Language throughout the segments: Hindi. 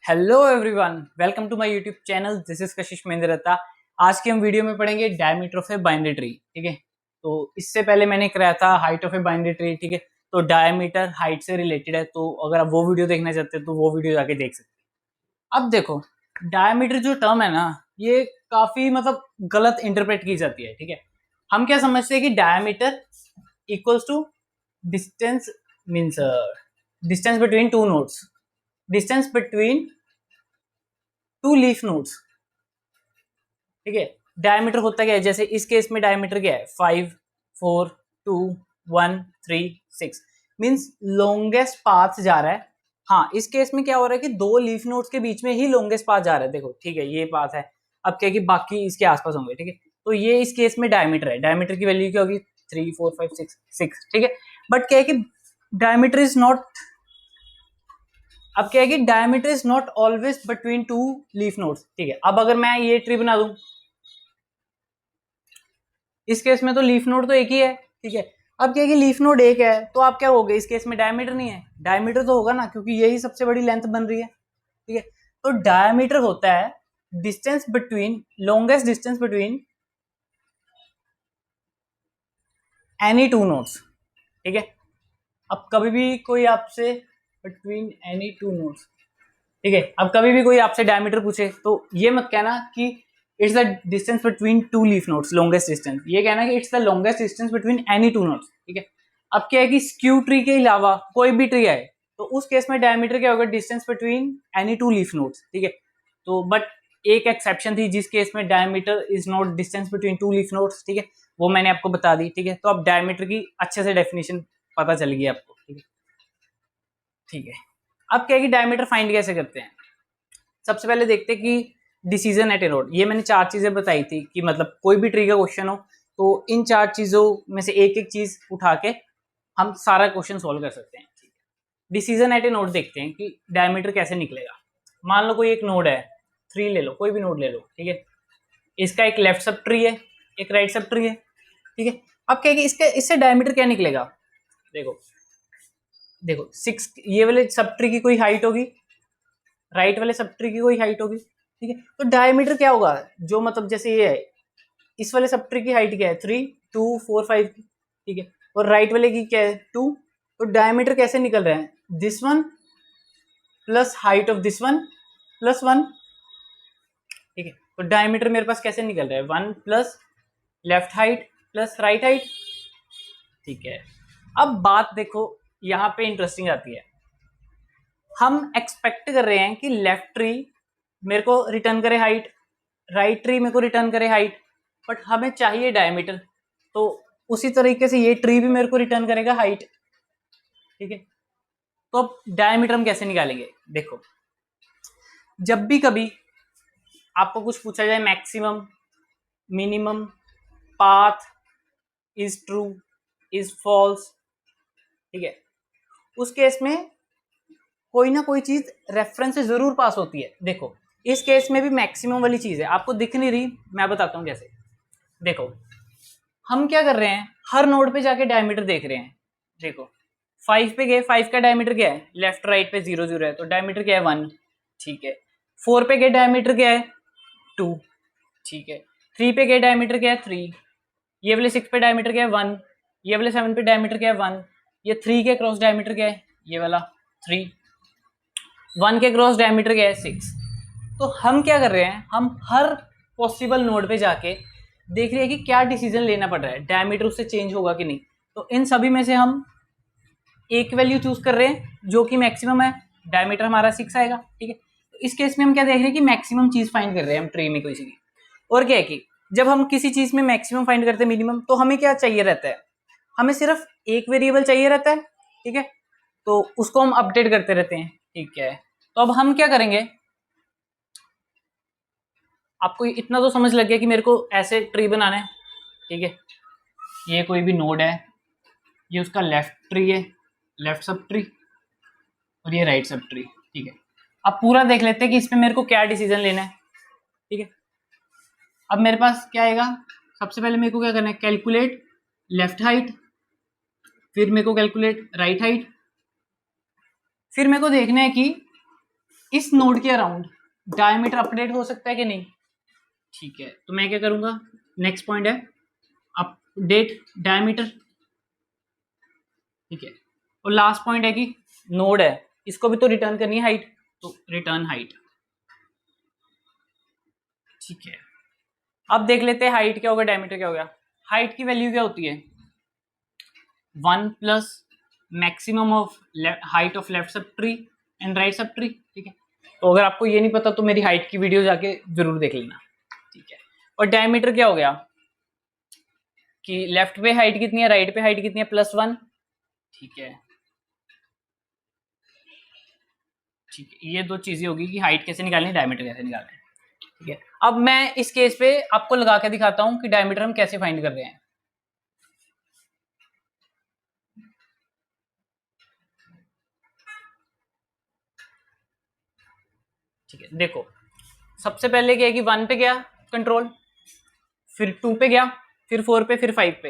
Hello everyone, welcome to my YouTube channel. This is Kashish Mendrata. आज की हम वीडियो में पढ़ेंगे diameter of a binary tree. ठीक है, तो इससे पहले मैंने कराया था height of a binary tree. ठीक है, तो डायमीटर हाइट से रिलेटेड है, तो अगर आप वो वीडियो देखना चाहते हैं तो वो वीडियो जाके देख सकते हैं। अब देखो, डायमीटर जो टर्म है ना, ये काफी गलत इंटरप्रेट की जाती है। ठीक है, हम क्या समझते हैं कि diameter equals to distance, means distance between two nodes, distance between two leaf nodes. ठीक है, डायमीटर होता क्या है, जैसे इस केस में डायमीटर क्या है 5, 4, 2, 1, 3, 6, मीन्स लॉन्गेस्ट पाथ जा रहा है। हाँ, इस केस में क्या हो रहा है कि दो लीफ नोड्स के बीच में ही लॉन्गेस्ट पाथ जा रहा है। देखो, ठीक है, ये पाथ है। अब क्या है कि बाकी इसके आसपास होंगे। ठीक है, तो ये इस केस में डायमीटर है। डायमीटर की वैल्यू क्या होगी 3, 4, 5, 6। ठीक है, बट क्या है कि डायमीटर इज नॉट, अब क्या है कि diameter is not always between two leaf nodes. ठीक है, अब अगर मैं ये ट्री बना दूं, इस केस में तो लीफ नोड तो एक ही है। ठीक है, अब क्या है कि लीफ नोड एक है, तो आप क्या हो गए, इस केस में डायमीटर नहीं है, डायमीटर तो होगा ना, क्योंकि यही सबसे बड़ी लेंथ बन रही है। ठीक है, तो डायमीटर होता है distance between, longest distance between any two nodes. ठीक है, अब कभी भी कोई आपसे बिटवीन एनी टू नोड्स, ठीक है, अब कभी भी कोई आपसे डायमीटर पूछे तो ये मत कहना कि it's the distance between two leaf nodes, longest distance. ये कहना कि it's the longest distance between any two nodes. ठीक है, अब क्या है कि स्क्यू ट्री के अलावा कोई भी ट्री आए तो उस केस में डायमीटर क्या होगा, distance between any two leaf nodes. ठीक है, तो बट एक एक्सेप्शन थी जिस केस में diameter is not distance between two leaf nodes. ठीक है, वो मैंने आपको बता दी। ठीक है, तो अब डायमीटर की अच्छे से डेफिनेशन पता चल गई आपको। ठीक है, ठीक है, अब क्या है कि डायमीटर फाइंड कैसे करते हैं। सबसे पहले देखते हैं कि डिसीजन एट ए नोड। ये मैंने चार चीजें बताई थी कि मतलब कोई भी ट्री का क्वेश्चन हो तो इन चार चीजों में से एक एक चीज उठा के हम सारा क्वेश्चन सॉल्व कर सकते हैं। डिसीजन एट ए नोड देखते हैं कि डायमीटर कैसे निकलेगा। मान लो कोई एक नोड है, 3 ले लो, कोई भी नोड ले लो। ठीक है, इसका एक लेफ्ट सब ट्री है, एक राइट सब ट्री है। ठीक है, अब क्या है कि इससे डायमीटर क्या निकलेगा। देखो देखो 6, ये वाले सब ट्री की कोई हाइट होगी, राइट वाले सब ट्री की कोई हाइट होगी। ठीक है, तो डायमीटर क्या होगा, जो मतलब जैसे ये है, इस वाले सब ट्री की हाइट क्या है 3, 2, 4, 5 की। ठीक है, और राइट वाले की क्या है 2। तो डायमीटर कैसे निकल रहे हैं, this one plus height of this one plus 1। ठीक है, तो डायमीटर मेरे पास कैसे निकल रहा है 1 plus left height plus right height. ठीक है, अब बात देखो, यहाँ पे इंटरेस्टिंग आती है। हम एक्सपेक्ट कर रहे हैं कि लेफ्ट ट्री मेरे को रिटर्न करे हाइट, राइट ट्री मेरे को रिटर्न करे हाइट, बट हमें चाहिए डायमीटर। तो उसी तरीके से ये ट्री भी मेरे को रिटर्न करेगा हाइट। ठीक है, तो अब डायमीटर हम कैसे निकालेंगे। देखो, जब भी कभी आपको कुछ पूछा जाए, maximum, minimum, path, is true, is false, ठीक है, उस केस में कोई ना कोई चीज रेफरेंस से जरूर पास होती है। देखो, इस केस में भी मैक्सिमम वाली चीज है, आपको दिख नहीं रही, मैं बताता हूं कैसे। देखो, हम क्या कर रहे हैं, हर नोड पे जाके डायमीटर देख रहे हैं। देखो, 5 पे गए, 5 का डायमीटर क्या है, लेफ्ट राइट पे 0, 0 है, तो डायमीटर क्या है 1। ठीक है, 4 पे गए, डायमीटर क्या है 2। ठीक है, 3 पे गए, डायमीटर क्या है 3। ये वाले 6 पे डायमीटर क्या है 1। ये वाले 7 पे डायमीटर क्या है 1। ये 3 के क्रॉस डायमीटर क्या है, ये वाला 3। 1 के क्रॉस डायमीटर क्या है 6। तो हम क्या कर रहे हैं, हम हर पॉसिबल नोड पे जाके देख रहे हैं कि क्या डिसीजन लेना पड़ रहा है, डायमीटर उससे चेंज होगा कि नहीं। तो इन सभी में से हम एक वैल्यू चूज कर रहे हैं जो कि मैक्सिमम है, डायमीटर हमारा 6 आएगा। ठीक है, तो इस केस में हम क्या देख रहे हैं कि मैक्सिमम चीज फाइंड कर रहे हैं हम ट्री में किसी की। और क्या है कि जब हम किसी चीज में मैक्सिमम फाइंड करते हैं, मिनिमम, तो हमें क्या चाहिए रहता है, हमें सिर्फ एक वेरिएबल चाहिए रहता है। ठीक है, तो उसको हम अपडेट करते रहते हैं। ठीक है, तो अब हम क्या करेंगे, आपको इतना तो समझ लग गया कि मेरे को ऐसे ट्री बनाना है। ठीक है, ये कोई भी नोड है, ये उसका लेफ्ट ट्री है, लेफ्ट सब ट्री, और ये राइट सब ट्री। ठीक है, अब पूरा देख लेते हैं कि इसमें मेरे को क्या डिसीजन लेना है। ठीक है, अब मेरे पास क्या आएगा, सबसे पहले मेरे को क्या करना है, कैलकुलेट लेफ्ट हाइट, फिर मेरे को कैलकुलेट राइट हाइट, फिर मेरे को देखना है कि इस नोड के अराउंड डायमीटर अपडेट हो सकता है कि नहीं? ठीक है, तो मैं क्या करूंगा, नेक्स्ट पॉइंट है अपडेट डायमीटर। ठीक है, और लास्ट पॉइंट है कि नोड है, इसको भी तो रिटर्न करनी है हाइट, तो रिटर्न हाइट। ठीक है, अब देख लेते हैं हाइट क्या होगा, डायमीटर क्या होगा। हाइट की वैल्यू क्या होती है? 1 plus maximum of height of left sub tree and right sub tree. ठीक है, तो अगर आपको ये नहीं पता तो मेरी हाइट की वीडियो जाके जरूर देख लेना। ठीक है, और डायमीटर क्या हो गया कि लेफ्ट पे हाइट कितनी है, राइट पे हाइट कितनी है, +1। ठीक है, ठीक है, ये दो चीजें होगी कि हाइट कैसे निकालनी है, डायमीटर कैसे निकालना है। ठीक है, अब मैं इस केस पे आपको लगा के दिखाता हूं कि डायमीटर हम कैसे फाइंड कर रहे हैं। ठीक है, देखो सबसे पहले क्या है कि 1 पे गया कंट्रोल, फिर 2 पे गया, फिर 4 पे, फिर 5 पे।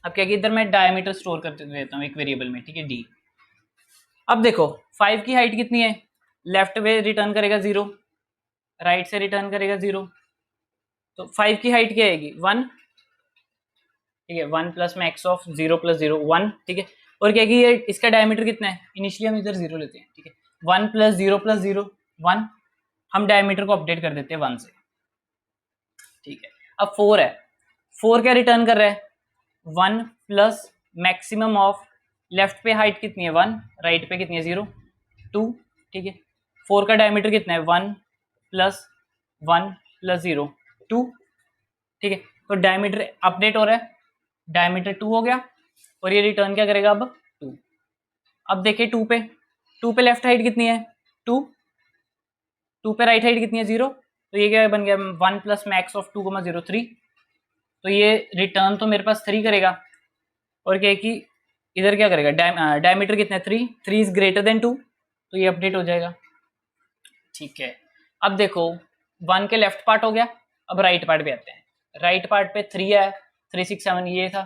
अब क्या कि इधर मैं डायमीटर स्टोर कर देता हूँ एक वेरिएबल में। ठीक है, डी। अब देखो 5 की हाइट कितनी है, लेफ्ट वे रिटर्न करेगा 0, राइट से रिटर्न करेगा 0, तो 5 की हाइट क्या आएगी 1। ठीक है, 1 प्लस मैक्स ऑफ 0 प्लस 0 1। ठीक है, और क्या कि ये इसका डायमीटर कितना है, इनिशियली हम इधर 0 लेते हैं। ठीक है, 1 प्लस 0 1, हम डायमीटर को अपडेट कर देते हैं 1 से। ठीक है, अब 4 है, 4 क्या रिटर्न कर रहा है, 1 प्लस मैक्सिमम ऑफ लेफ्ट पे हाइट कितनी है 1, राइट पे कितनी है 0 2। ठीक है, 4 का डायमीटर कितना है 1 प्लस 1 प्लस 0 2। ठीक है, तो डायमीटर अपडेट हो रहा है, डायमीटर 2 हो गया, और ये रिटर्न क्या करेगा अब 2। अब देखिए 2 पे लेफ्ट हाइट कितनी है 2, 2 पे राइट हाइट कितनी है 0, तो ये क्या बन गया 1 प्लस मैक्स ऑफ 2,0 3। तो ये रिटर्न तो मेरे पास 3 करेगा, और क्या है कि इधर क्या करेगा, डायमीटर कितना है 3, 3 इज ग्रेटर देन 2, तो ये अपडेट हो जाएगा। ठीक है, अब देखो 1 के लेफ्ट पार्ट हो गया, अब राइट पार्ट पे आते हैं। राइट पार्ट पे 3 है, 3 6 7 ये था।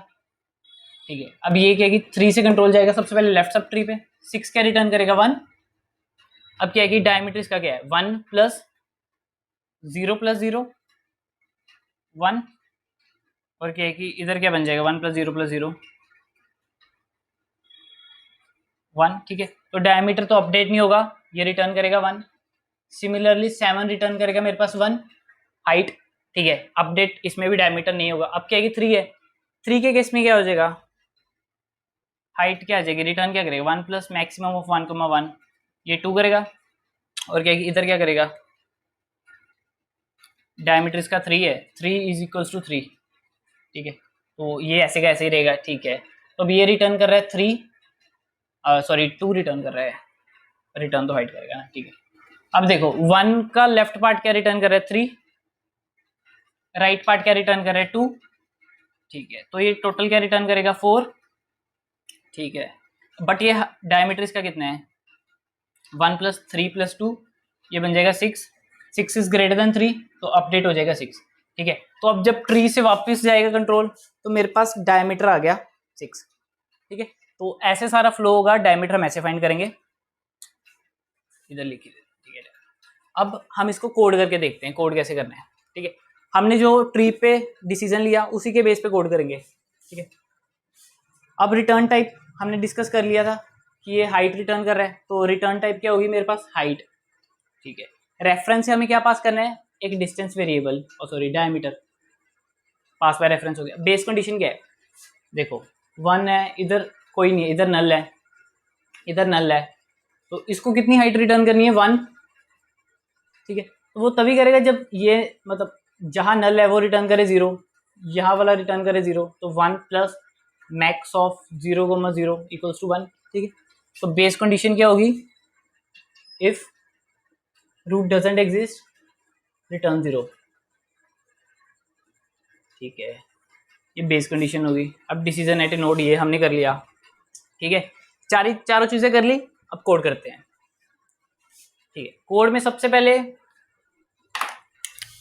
ठीक है, अब ये क्या है कि 3 से कंट्रोल जाएगा सबसे पहले लेफ्ट सब ट्री पे, 6 क्या रिटर्न करेगा 1। अब क्या है कि डायमीटर इसका क्या है 1 प्लस 0 प्लस 0 1, और क्या है कि इधर क्या बन जाएगा 1 प्लस 0 प्लस 0 1। ठीक है, तो डायमीटर तो अपडेट नहीं होगा, ये रिटर्न करेगा 1। सिमिलरली 7 रिटर्न करेगा मेरे पास 1 हाइट। ठीक है, अपडेट इसमें भी डायमीटर नहीं होगा। अब क्या है कि 3 है, 3 के केस में क्या हो जाएगा, हाइट क्या आ जाएगी, रिटर्न क्या करेगा 1 प्लस मैक्सिमम ऑफ 1,1, ये 2 करेगा, और क्या है कि इधर क्या करेगा, डायमीटर इसका 3 है, 3 इज इक्वल्स टू 3। ठीक है, तो ये ऐसे का ऐसे ही रहेगा। ठीक है, तो अब ये रिटर्न कर रहा है 3, सॉरी 2 रिटर्न कर रहा है, रिटर्न तो हाइट करेगा ना। ठीक है, अब देखो 1 का लेफ्ट पार्ट क्या रिटर्न कर रहा है 3, राइट पार्ट क्या रिटर्न कर रहा है 2। ठीक है, तो ये टोटल क्या रिटर्न करेगा 4। ठीक है, बट ये डायमीटर इसका कितना है 1 प्लस 3 प्लस 2, ये बन जाएगा 6, 6 इज ग्रेटर देन 3, तो अपडेट हो जाएगा 6। ठीक है, तो अब जब ट्री से वापस जाएगा कंट्रोल, तो मेरे पास डायमीटर आ गया 6। ठीक है, तो ऐसे सारा फ्लो होगा, डायमीटर हम ऐसे फाइंड करेंगे, इधर लिखिए। ठीक है, अब हम इसको कोड करके देखते हैं, कोड कैसे करना है। ठीक है, हमने जो ट्री पे डिसीजन लिया उसी के बेस पे कोड करेंगे। ठीक है, अब रिटर्न टाइप हमने डिस्कस कर लिया था कि ये हाइट रिटर्न कर रहा है, तो रिटर्न टाइप क्या होगी मेरे पास हाइट। ठीक है, रेफरेंस से हमें क्या पास करना है, एक डिस्टेंस वेरिएबल, और sorry diameter pass by reference हो गया। बेस कंडीशन क्या है, देखो 1 है, इधर कोई नहीं है, इधर नल है, इधर नल है, तो इसको कितनी हाइट रिटर्न करनी है 1। ठीक है, तो वो तभी करेगा जब ये मतलब जहां नल है वो रिटर्न करे 0, यहाँ वाला रिटर्न करे 0, तो 1 plus max of 0,0 equals to 1। ठीक है, तो बेस कंडीशन क्या होगी, if root doesn't exist return 0। ठीक है, ये बेस कंडीशन होगी। अब डिसीजन एट ए नोड ये हमने कर लिया। ठीक है, चारों चीजें कर ली, अब कोड करते हैं। ठीक है, कोड में सबसे पहले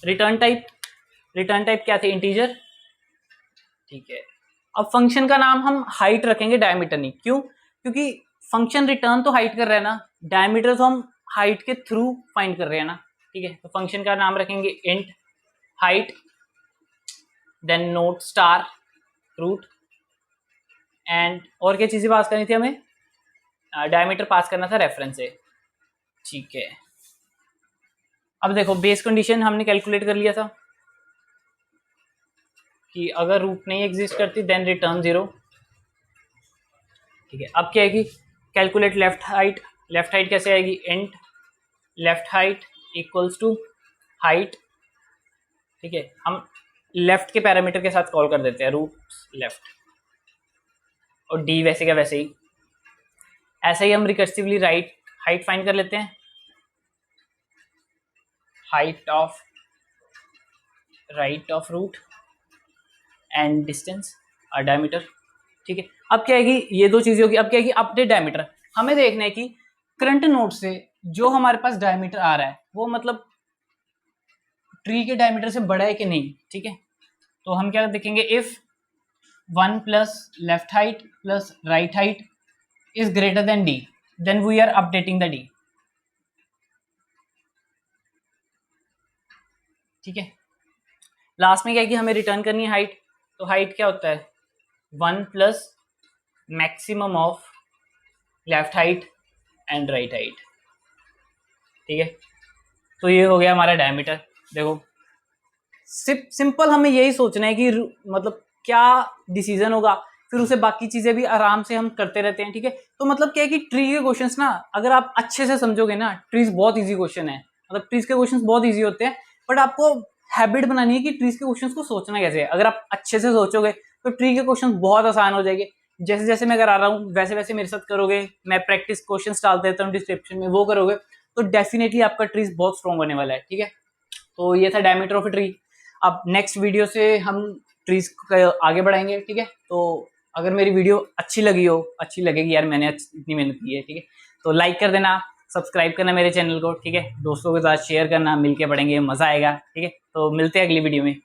रिटर्न टाइप क्या थे, इंटीजर। ठीक है, अब फंक्शन का नाम हम हाइट रखेंगे, डायमीटर नहीं। क्यों, क्योंकि फंक्शन रिटर्न तो हाइट कर रहा है ना, डायमीटर तो हम हाइट के थ्रू फाइंड कर रहे हैं ना, ठीक है। तो फंक्शन का नाम रखेंगे int height, then node star root, and और क्या चीज़ें पास करनी थी हमें, डायमीटर पास करना था रेफरेंस से, ठीक है। अब देखो बेस कंडीशन हमने कैलकुलेट कर लिया था कि अगर रूट नहीं एग्जिस्ट करती देन रिटर्न 0, ठीक है। अब क्या है कि कैलकुलेट लेफ्ट हाइट कैसे आएगी, int left height equals to height, ठीक है। हम लेफ्ट के पैरामीटर के साथ कॉल कर देते हैं रूट लेफ्ट, और डी वैसे का वैसे ही, ऐसे ही हम रिकर्सिवली राइट हाइट फाइंड कर लेते हैं, height of right of root and distance और डायमीटर, ठीक है। अब क्या है कि ये दो चीजें होगी। अब क्या है कि अपडेट डायमीटर, हमें देखना है कि करंट नोड से जो हमारे पास डायमीटर आ रहा है वो मतलब ट्री के डायमीटर से बड़ा है कि नहीं, ठीक है। तो हम क्या देखेंगे, if 1 plus left height plus right height is greater than D, then we are updating the D, ठीक है। लास्ट में क्या है कि हमें रिटर्न करनी है हाइट, तो हाइट क्या होता है 1 plus maximum of left height and right height, ठीक है। तो ये हो गया हमारा डायमीटर। देखो सिंपल हमें यही सोचना है कि मतलब क्या डिसीजन होगा, फिर उसे बाकी चीजें भी आराम से हम करते रहते हैं, ठीक है। तो मतलब क्या है कि ट्री के क्वेश्चंस ना अगर आप अच्छे से समझोगे ना, ट्रीज बहुत इजी क्वेश्चन है, मतलब ट्रीज के क्वेश्चंस बहुत इजी होते हैं, बट आपको हैबिट बनानी है कि ट्रीज के क्वेश्चंस को सोचना कैसे है। अगर आप अच्छे से सोचोगे तो ट्री के क्वेश्चन बहुत आसान हो जाएंगे। जैसे जैसे मैं करा रहा हूँ वैसे वैसे मेरे साथ करोगे, मैं प्रैक्टिस क्वेश्चन डाल देता हूँ डिस्क्रिप्शन में, वो करोगे तो डेफिनेटली आपका ट्रीज बहुत स्ट्रॉन्ग होने वाला है, ठीक है। तो ये था डायमीटर ऑफ ट्री। अब नेक्स्ट वीडियो से हम ट्रीज को आगे बढ़ाएंगे, ठीक है। तो अगर मेरी वीडियो अच्छी लगी हो, अच्छी लगेगी यार, मैंने इतनी मेहनत की है, ठीक है, तो लाइक कर देना, सब्सक्राइब करना मेरे चैनल को, ठीक है। दोस्तों के साथ शेयर करना, मिलके पढ़ेंगे, मजा आएगा, ठीक है। तो मिलते हैं अगली वीडियो में।